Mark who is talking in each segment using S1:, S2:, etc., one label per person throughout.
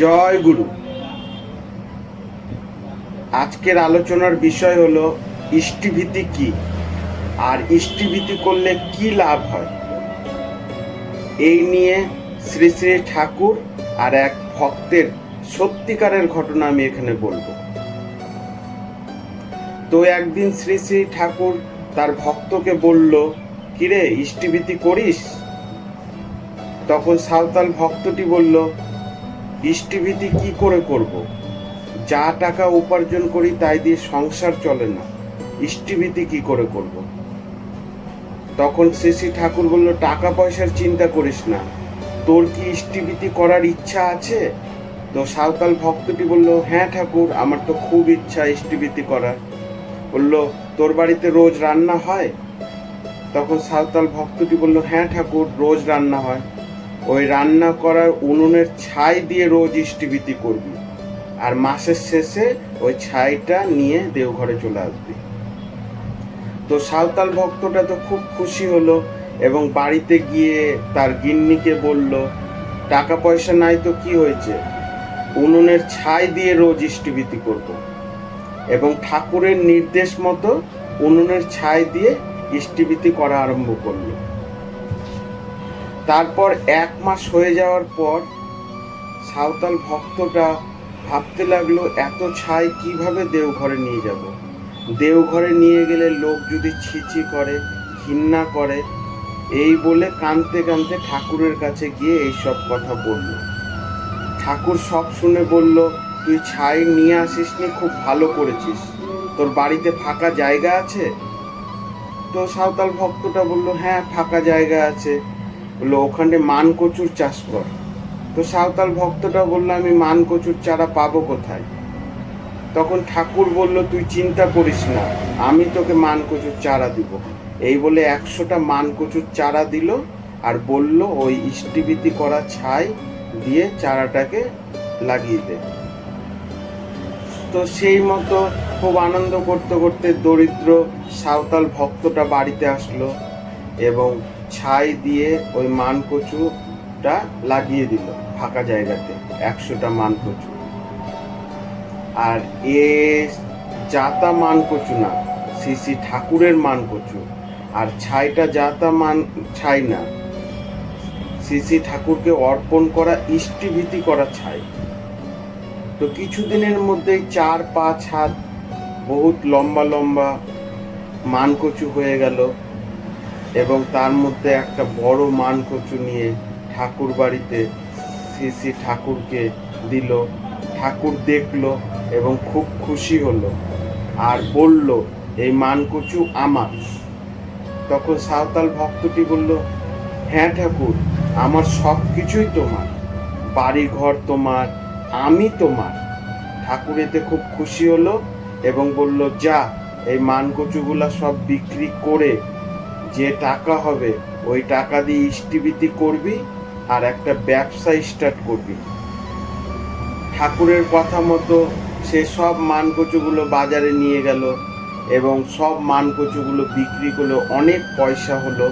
S1: জয় গুরু। আজকের আলোচনার বিষয় হলো ইষ্টিভীতি কি, আর ইষ্টিভীতি করলে কি লাভ হয়, এই নিয়ে শ্রী শ্রী ঠাকুর আর এক ভক্তের সত্যিকারের ঘটনা আমি এখানে বলবো। তো একদিন শ্রী শ্রী ঠাকুর তার ভক্তকে বলল, কিরে ইষ্টিভীতি করিস? তখন সাঁওতাল ভক্তটি বলল, ইষ্টিভীতি কি করে করব? যা টাকা উপার্জন করি তাই দিয়ে সংসার চলে না, ইষ্টিভীতি কি করে করব? তখন শ্রী শ্রী ঠাকুর বলল, টাকা পয়সার চিন্তা করিস না, তোর কি ইষ্টিভীতি করার ইচ্ছা আছে? তো সাঁওতাল ভক্তটি বলল, হ্যাঁ ঠাকুর, আমার তো খুব ইচ্ছা ইষ্টিভীতি করার। বলল, তোর বাড়িতে রোজ রান্না হয়? তখন সাঁওতাল ভক্তটি বলল, হ্যাঁ ঠাকুর, রোজ রান্না হয়। ওই রান্না করার উনুনের ছাই দিয়ে রোজ ইষ্টিভীতি করবি, আর মাসের শেষে ওই ছাইটা নিয়ে দেওঘরে চলে আসবি। তো সাঁওতাল ভক্তটা তো খুব খুশি হলো এবং বাড়িতে গিয়ে তার গিন্নিকে বলল, টাকা পয়সা নাই তো কি হয়েছে, উনুনের ছাই দিয়ে রোজ ইষ্টিভীতি করব। এবং ঠাকুরের নির্দেশ মতো উনুনের ছাই দিয়ে ইষ্টিভীতি করা আরম্ভ করল। তারপর 1 মাস হয়ে যাওয়ার পর সাঁওতাল ভক্তটা ভাবতে লাগলো, এত ছাই কিভাবে দেওঘরে নিয়ে যাব? দেওঘরে নিয়ে গেলে লোক যদি ছিছি করে, ঘৃণা করে, এই বলে কাঁদতে কাঁদতে ঠাকুরের কাছে গিয়ে এইসব কথা বলল। ঠাকুর সব শুনে বলল, তুই ছাই নিয়ে আসিসনি, খুব ভালো করেছিস। তোর বাড়িতে ফাঁকা জায়গা আছে? তো সাঁওতাল ভক্তটা বলল, হ্যাঁ ফাঁকা জায়গা আছে। বললো, ওখানে মানকচুর চাষ কর। তো সাঁওতাল ভক্তটা বলল, আমি মানকচুর চারা পাবো কোথায়? তখন ঠাকুর বলল, তুই চিন্তা করিস না, আমি তোকে মানকচুর চারা দিব। এই বলে 100টা মানকচুর চারা দিল, আর বলল, ওই ইষ্টিভীতি করা ছাই দিয়ে চারাটাকে লাগিয়ে দে। তো সেই মতো খুব আনন্দ করতে করতে দরিদ্র সাঁওতাল ভক্তটা বাড়িতে আসলো এবং ছাই দিয়ে ওই মানকচুটা লাগিয়ে দিল ফাঁকা জায়গাতে, 100টা মানকচু। আর এ জাতা মানকচু না, শ্রী শ্রী ঠাকুরের মানকচু। আর ছাইটা জাতা ছাই না, শ্রী শ্রী ঠাকুরকে অর্পণ করা ইষ্টিভীতি করা ছাই। তো কিছুদিনের মধ্যেই 4-5 হাত বহুত লম্বা লম্বা মানকচু হয়ে গেল এবং তার মধ্যে একটা বড় মানকচু নিয়ে ঠাকুর বাড়িতে শ্রী শ্রী ঠাকুরকে দিল। ঠাকুর দেখলো এবং খুব খুশি হলো আর বলল, এই মানকচু আমার। তখন সাঁওতাল ভক্তটি বলল, হ্যাঁ ঠাকুর, আমার সব কিছুই তোমার, বাড়ি ঘর তোমার, আমি তোমার। ঠাকুর এতে খুব খুশি হলো এবং বলল, যা, এই মানকচুগুলা সব বিক্রি করে যে টাকা হবে ওই টাকা দিয়ে ইষ্টিভীতি করবি আর একটা ব্যবসা স্টার্ট করবি। ঠাকুরের কথা মতো সে সব মানকচুগুলো বাজারে নিয়ে গেল এবং সব মানকচুগুলো বিক্রি করলো, অনেক পয়সা হলো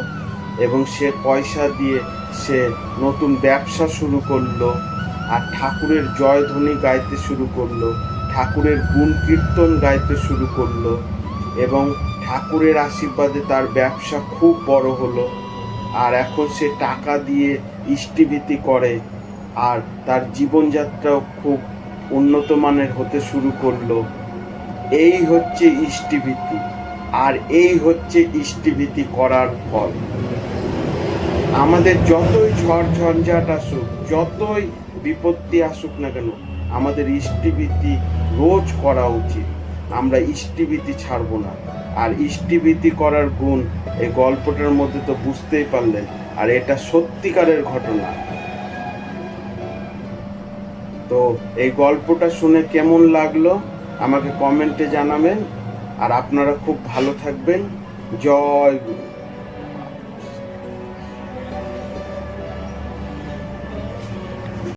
S1: এবং সে পয়সা দিয়ে সে নতুন ব্যবসা শুরু করলো আর ঠাকুরের জয়ধ্বনি গাইতে শুরু করলো, ঠাকুরের গুণ কীর্তন গাইতে শুরু করলো এবং ঠাকুরের আশীর্বাদে তার ব্যবসা খুব বড় হলো। আর এখন সে টাকা দিয়ে ইষ্টিভীতি করে আর তার জীবনযাত্রাও খুব উন্নত মানের হতে শুরু করলো। এই হচ্ছে ইষ্টিভীতি, আর এই হচ্ছে ইষ্টিভীতি করার ফল। আমাদের যতই ঝড় ঝঞ্ঝাট আসুক, যতই বিপত্তি আসুক না কেন, আমাদের ইষ্টিভীতি রোজ করা উচিত। আমরা ইষ্টিভীতি ছাড়বো না। আর ইষ্টিভীতি করার গুণ এই গল্পটার মধ্যে তো বুঝতেই পারলেন, আর এটা সত্যিকারের ঘটনা। তো এই গল্পটা শুনে কেমন লাগলো আমাকে কমেন্টে জানাবেন। আর আপনারা খুব ভালো থাকবেন। জয় গুরু।